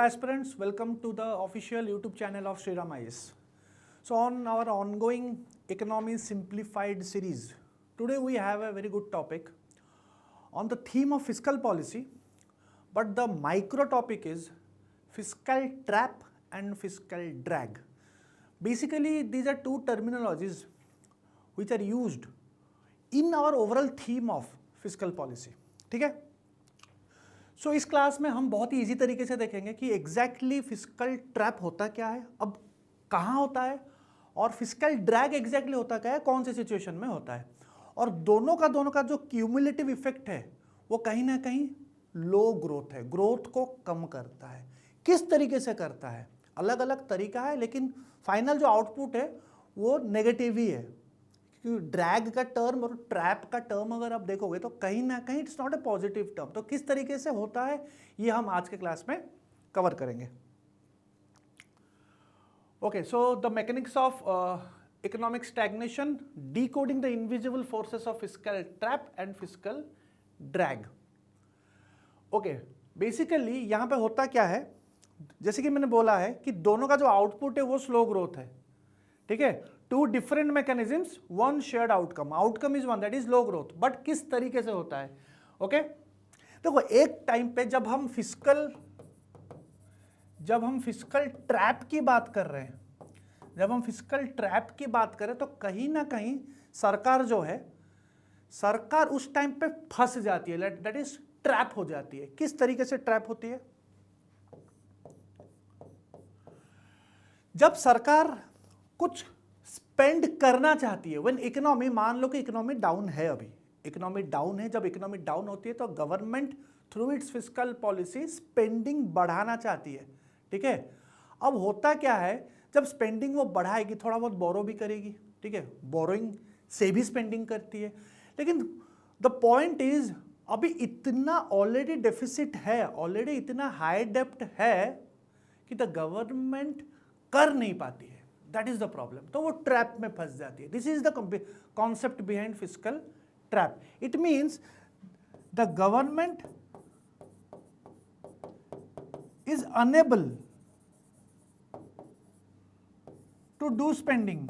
aspirants, welcome to the official YouTube channel of Shriram IAS. So on our ongoing Economy Simplified series, today we have a very good topic on the theme of fiscal policy, but the micro topic is fiscal trap and fiscal drag. Basically, these are two terminologies which are used in our overall theme of fiscal policy. ठीक है? सो इस class में हम बहुत ही easy तरीके से देखेंगे कि एग्जैक्टली फिस्कल ट्रैप होता क्या है, अब कहाँ होता है, और फिस्कल ड्रैग एग्जैक्टली होता क्या है, कौन से सिचुएशन में होता है, और दोनों का जो क्यूमुलेटिव इफेक्ट है वो कहीं ना कहीं लो ग्रोथ है, ग्रोथ को कम करता है. किस तरीके से करता है, अलग अलग तरीका है, लेकिन फाइनल जो आउटपुट है वो नेगेटिव ही है. क्योंकि ड्रैग का टर्म और ट्रैप का टर्म अगर आप देखोगे तो कहीं ना कहीं it's not a positive term. तो किस तरीके से होता है ये हम आज के क्लास में कवर करेंगे. Okay, so the mechanics of economic stagnation, decoding the invisible forces of fiscal trap and fiscal drag. Okay, basically यहाँ पे होता क्या है, जैसे कि मैंने बोला है कि दोनों का जो आउटपुट है वो स्लो ग्रोथ है. ठीक है, two different mechanisms, one shared outcome. Outcome is one, that is low growth. But किस तरीके से होता है? ओके, देखो एक टाइम पे जब हम फिस्कल ट्रैप की बात कर रहे हैं, जब हम फिस्कल ट्रैप की बात करें तो कहीं ना कहीं सरकार जो है, सरकार उस टाइम पे फंस जाती है, दैट इज ट्रैप हो जाती है. किस तरीके से ट्रैप होती है? जब सरकार कुछ स्पेंड करना चाहती है, व्हेन इकोनॉमी, मान लो कि इकोनॉमी डाउन है, अभी इकोनॉमी डाउन है, जब इकोनॉमी डाउन होती है तो government through it's fiscal policy spending बढ़ाना चाहती है. ठीक है, अब होता क्या है, जब स्पेंडिंग वो बढ़ाएगी, थोड़ा बहुत बोरो भी करेगी. ठीक है, बोरोइंग से भी स्पेंडिंग करती है, लेकिन द पॉइंट इज अभी इतना ऑलरेडी डेफिसिट है, ऑलरेडी इतना हाई डेप्ट है कि द गवर्नमेंट कर नहीं पाती है. That is the problem. तो वो ट्रैप में फंस जाती है. This is the concept behind fiscal trap. It means the government is unable to do spending,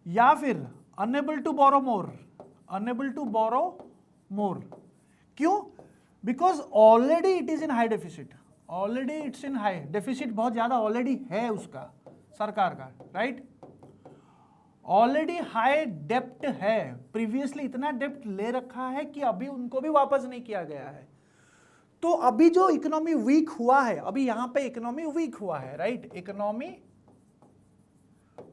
या फिर unable to borrow more, unable to borrow more. क्यों? Because already it is in high deficit, already it's in high deficit, बहुत ज्यादा already है उसका, सरकार का, right. Already high डेप्ट है, प्रीवियसली इतना डेप्ट ले रखा है कि अभी उनको भी वापस नहीं किया गया है. तो अभी जो इकोनॉमी वीक हुआ है, अभी यहां पे इकोनॉमी वीक हुआ है, राइट. इकोनॉमी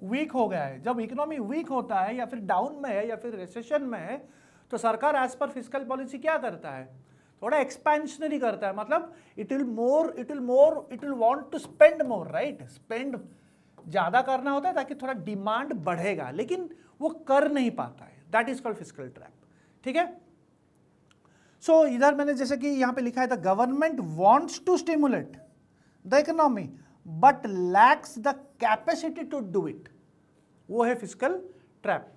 वीक हो गया है. जब इकोनॉमी वीक होता है या फिर डाउन में है या फिर रिसेशन में है, तो सरकार एज पर फिस्कल पॉलिसी क्या करता है, थोड़ा एक्सपेंशनरी करता है. मतलब it will want to spend more, right. Spend ज्यादा करना होता है ताकि थोड़ा डिमांड बढ़ेगा, लेकिन वो कर नहीं पाता है. That is called fiscal trap. ठीक है, सो इधर मैंने जैसे कि यहां पे लिखा है, the government wants to stimulate the economy but lacks the capacity to do it. वो है फिस्कल ट्रैप.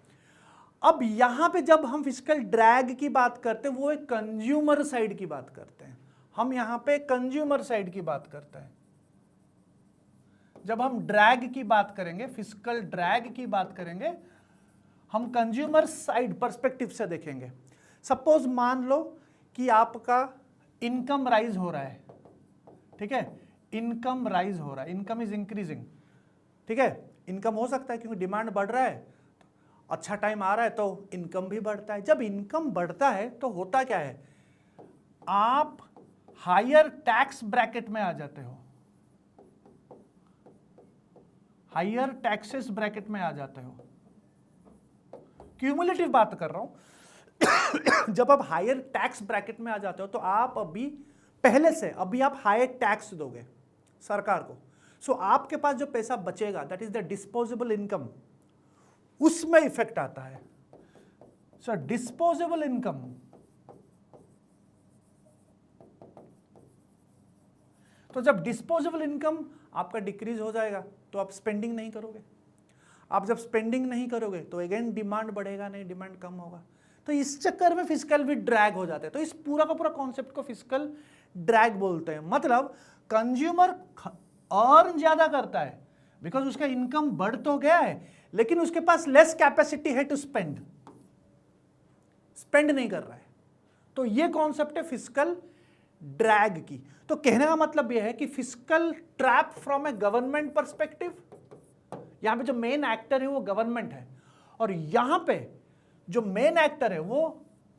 अब यहां पे जब हम फिस्कल ड्रैग की बात करते हैं, वो एक कंज्यूमर साइड की बात करते हैं. हम यहां पे कंज्यूमर साइड की बात करते हैं. जब हम ड्रैग की बात करेंगे, फिस्कल ड्रैग की बात करेंगे, हम कंज्यूमर साइड पर्सपेक्टिव से देखेंगे. सपोज मान लो कि आपका इनकम राइज हो रहा है. ठीक है, इनकम राइज हो रहा है, इनकम इज इंक्रीजिंग. ठीक है, इनकम हो सकता है क्योंकि डिमांड बढ़ रहा है, अच्छा टाइम आ रहा है तो इनकम भी बढ़ता है. जब इनकम बढ़ता है तो होता क्या है, आप हायर टैक्स ब्रैकेट में आ जाते हो, हायर टैक्सेस ब्रैकेट में आ जाते हो. क्यूमुलेटिव बात कर रहा हूं. जब आप हायर टैक्स ब्रैकेट में आ जाते हो तो आप अभी पहले से अभी आप हायर टैक्स दोगे सरकार को. सो आपके पास जो पैसा बचेगा, that is the disposable income, उसमें इफेक्ट आता है. सो डिस्पोजेबल इनकम, तो जब डिस्पोजेबल इनकम आपका डिक्रीज हो जाएगा तो आप स्पेंडिंग नहीं करोगे. आप जब स्पेंडिंग नहीं करोगे तो अगेन डिमांड बढ़ेगा नहीं, डिमांड कम होगा. तो इस चक्कर में फिस्कल भी ड्रैग हो जाते हैं. तो इस पूरा का पूरा कॉन्सेप्ट को फिस्कल ड्रैग बोलते हैं। मतलब कंज्यूमर अर्न ज्यादा करता है बिकॉज उसका इनकम बढ़ तो गया है, लेकिन उसके पास लेस कैपेसिटी है टू स्पेंड नहीं कर रहा है। तो ये कॉन्सेप्ट है फिस्कल ड्रैग की। तो कहने का मतलब यह है कि fiscal trap from A government perspective, यहां पे जो मेन एक्टर है वो गवर्नमेंट है, और यहां पे जो मेन एक्टर है वो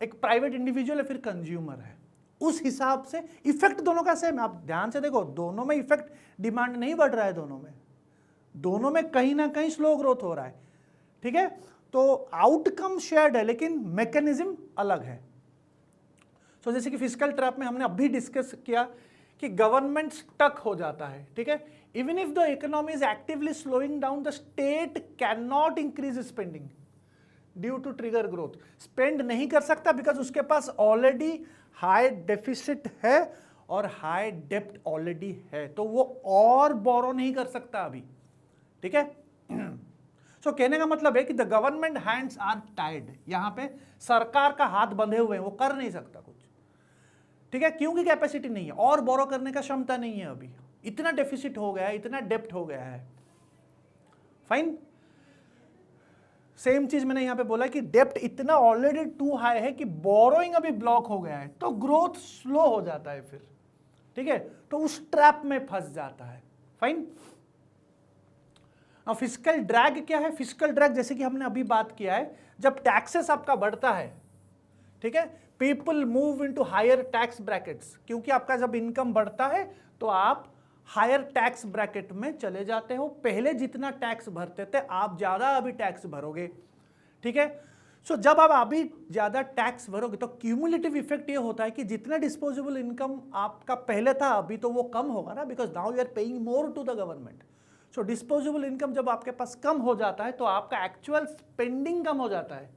एक प्राइवेट इंडिविजुअल है, फिर कंज्यूमर है। उस हिसाब से इफेक्ट दोनों का सेम है। आप ध्यान से देखो, दोनों में इफेक्ट, डिमांड नहीं बढ़ रहा है, दोनों में कहीं ना कहीं स्लो ग्रोथ हो रहा है। ठीक है, तो आउटकम शेयर्ड है लेकिन मैकेनिज्म अलग है। सो जैसे कि फिस्कल ट्रैप में हमने अभी डिस्कस किया कि गवर्नमेंट स्टक हो जाता है। ठीक है, even if the economy is actively slowing down, the state can not increase spending due to trigger growth. Spend नहीं कर सकता बिकॉज उसके पास ऑलरेडी हाई डेफिसिट है और हाई डेप्ट ऑलरेडी है, तो वो और बोरो नहीं कर सकता अभी। ठीक है, सो कहने का मतलब है कि the government hands are tied. यहां पे सरकार का हाथ बंधे हुए हैं, वो कर नहीं सकता कुछ। ठीक है, क्योंकि कैपेसिटी नहीं है और बोरो करने का क्षमता नहीं है अभी, इतना डेफिसिट हो गया है, इतना डेप्ट हो गया है। फाइन, सेम चीज मैंने यहां पे बोला कि डेप्ट इतना ऑलरेडी टू हाई है कि बोरोइंग अभी ब्लॉक हो गया है, तो ग्रोथ स्लो हो जाता है फिर। ठीक है, तो उस ट्रैप में फंस जाता है। फाइन, अब फिस्कल ड्रैग क्या है? फिस्कल ड्रैग जैसे कि हमने अभी बात किया है, जब टैक्सेस आपका बढ़ता है, ठीक है, people move into higher tax brackets, क्योंकि आपका जब इनकम बढ़ता है तो आप हायर टैक्स ब्रैकेट में चले जाते हो। पहले जितना टैक्स भरते थे आप ज्यादा अभी टैक्स भरोगे। ठीक है, सो जब आप अभी ज्यादा टैक्स भरोगे तो क्यूमुलेटिव इफेक्ट ये होता है कि जितना डिस्पोजेबल इनकम आपका पहले था अभी तो वो कम होगा ना, because now you are paying more to the government. So disposable income जब आपके पास कम हो जाता है तो आपका एक्चुअल स्पेंडिंग कम हो जाता है,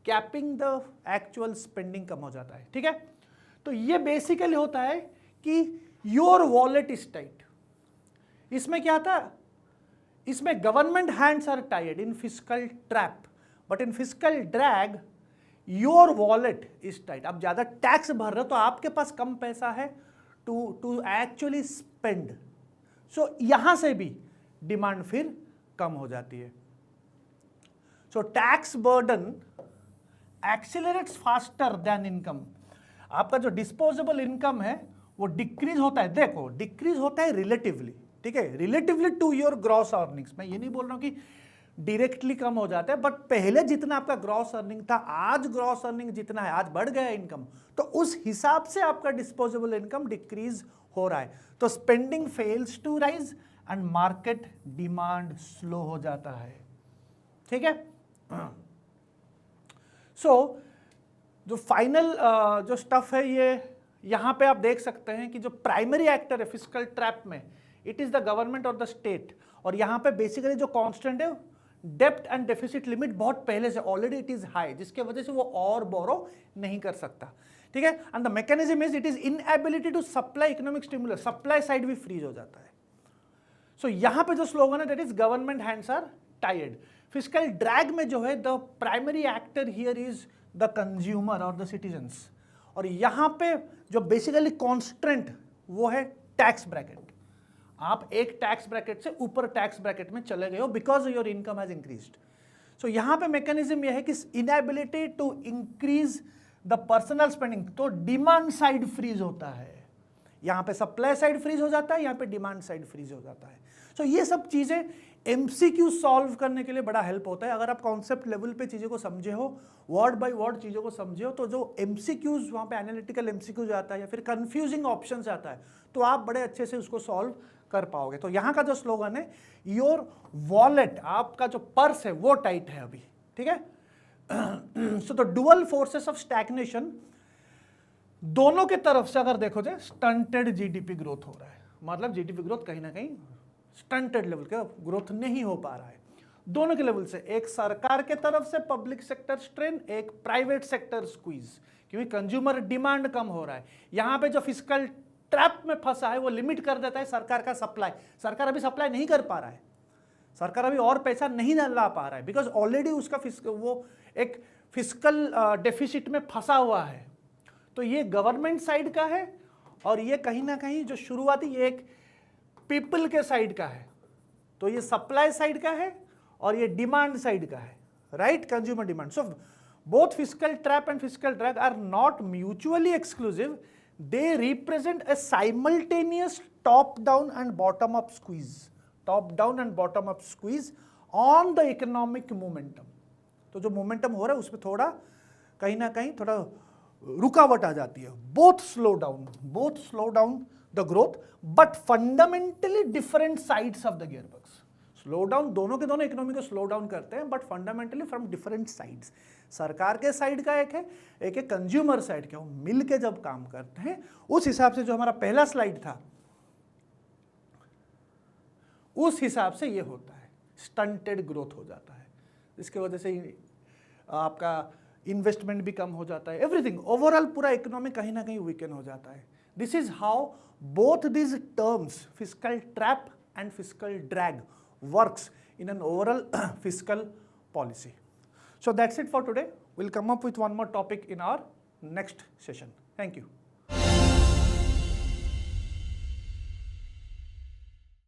कैपिंग द एक्चुअल स्पेंडिंग कम हो जाता है। ठीक है, तो ये बेसिकली होता है कि योर वॉलेट इज टाइट। इसमें क्या था? इसमें government hands are tied in fiscal trap, but in fiscal drag your wallet is tight. आप ज्यादा टैक्स भर रहे हो तो आपके पास कम पैसा है टू एक्चुअली स्पेंड। सो यहां से भी डिमांड फिर कम हो जाती है। So tax burden accelerates faster than income. आपका जो डिस्पोजेबल इनकम है वो डिक्रीज होता है। देखो, डिक्रीज होता है रिलेटिवली, ठीक है, relatively to your gross earnings. मैं ये नहीं बोल रहा हूं कि डायरेक्टली कम हो जाता है, बट पहले जितना आपका ग्रॉस अर्निंग था, आज ग्रॉस अर्निंग जितना है, आज बढ़ गया इनकम, तो उस हिसाब से आपका डिस्पोजेबल इनकम डिक्रीज हो रहा है। तो spending fails to rise and market demand slow हो जाता है। ठीक है, सो जो फाइनल जो स्टफ है ये यहां पे आप देख सकते हैं कि जो प्राइमरी एक्टर है फिस्कल ट्रैप में, इट इज द गवर्नमेंट और द स्टेट। और यहां पे बेसिकली जो कांस्टेंट है डेप्ट एंड डेफिसिट लिमिट बहुत पहले से ऑलरेडी इट इज हाई, जिसके वजह से वो और बोरो नहीं कर सकता। ठीक है, and the mechanism is it is inability to supply economic stimulus. Supply side भी फ्रीज हो जाता है। सो यहां पे जो स्लोगन है that is government hands are tired. Fiscal drag में जो है the primary actor here is the consumer और द सिटीजन्स। और यहां पे जो बेसिकली कॉन्स्टेंट वो है टैक्स ब्रैकेट। आप एक टैक्स ब्रैकेट से ऊपर टैक्स ब्रैकेट में चले गए हो because your income has increased. So यहां पे मैकेनिज्म यह है कि inability to increase the personal spending, तो डिमांड साइड फ्रीज होता है। यहां पे सप्लाई साइड फ्रीज हो जाता है, यहां पे डिमांड साइड फ्रीज हो जाता है। सो ये सब चीजें एमसीक्यू सॉल्व करने के लिए बड़ा हेल्प होता है। अगर आप कॉन्सेप्ट लेवल पे चीज़ों को समझे हो, वर्ड बाय वर्ड चीज़ों को समझे हो, तो जो एमसीक्यूज वहाँ पे एनालिटिकल एमसीक्यूज आता है या फिर कंफ्यूजिंग ऑप्शंस आता है, तो आप बड़े अच्छे से उसको सॉल्व कर पाओगे। तो यहाँ का जो स्लोगन है, योर वॉलेट, आपका जो पर्स है वो टाइट है अभी। ठीक है, so the dual forces of stagnation, दोनों के तरफ से अगर देखो जाए स्टंटेड जीडीपी ग्रोथ हो रहा है, मतलब जीडीपी ग्रोथ कहीं ना कहीं स्टंटेड लेवल का ग्रोथ नहीं हो पा रहा है। दोनों के लेवल से, एक सरकार के तरफ से पब्लिक सेक्टर स्ट्रेन, एक प्राइवेट सेक्टर स्क्वीज, क्योंकि कंज्यूमर डिमांड कम हो रहा है। यहां पे जो फिस्कल ट्रैप में फंसा है वो लिमिट कर देता है सरकार का सप्लाई। सरकार अभी सप्लाई नहीं कर पा रहा है, सरकार अभी और पैसा नहीं ला पा रहा है, बिकॉज ऑलरेडी उसका वो एक फिस्कल डेफिसिट में फंसा हुआ है। तो ये गवर्नमेंट साइड का है और ये कहीं ना कहीं जो शुरुआती ये एक पीपल के साइड का है, तो ये सप्लाई साइड का है और ये डिमांड साइड का है, right, consumer demand. So both fiscal trap and fiscal drag are not mutually exclusive. They represent a simultaneous top down and bottom up squeeze on the economic momentum. तो जो momentum हो रहा है उसमें थोड़ा कहीं ना कहीं थोड़ा रुकावट आ जाती है. both slow down the growth, but fundamentally different sides of the gearbox. Slow down, दोनों के दोनों इकोनॉमी को स्लो डाउन करते हैं, but fundamentally from different sides. सरकार के साइड का एक है कंज्यूमर साइड का. वो मिल के जब काम करते हैं उस हिसाब से जो हमारा पहला स्लाइड था उस हिसाब से ये होता है, स्टंटेड ग्रोथ हो जाता है. इसके वजह से आपका इन्वेस्टमेंट भी कम हो जाता है, एवरीथिंग ओवरऑल पूरा इकोनॉमी कहीं ना कहीं वीकन हो जाता है. This is how both this terms fiscal trap and fiscal drag works in an overall fiscal policy. So that's it for today. We'll come up with one more topic in our next session. Thank you.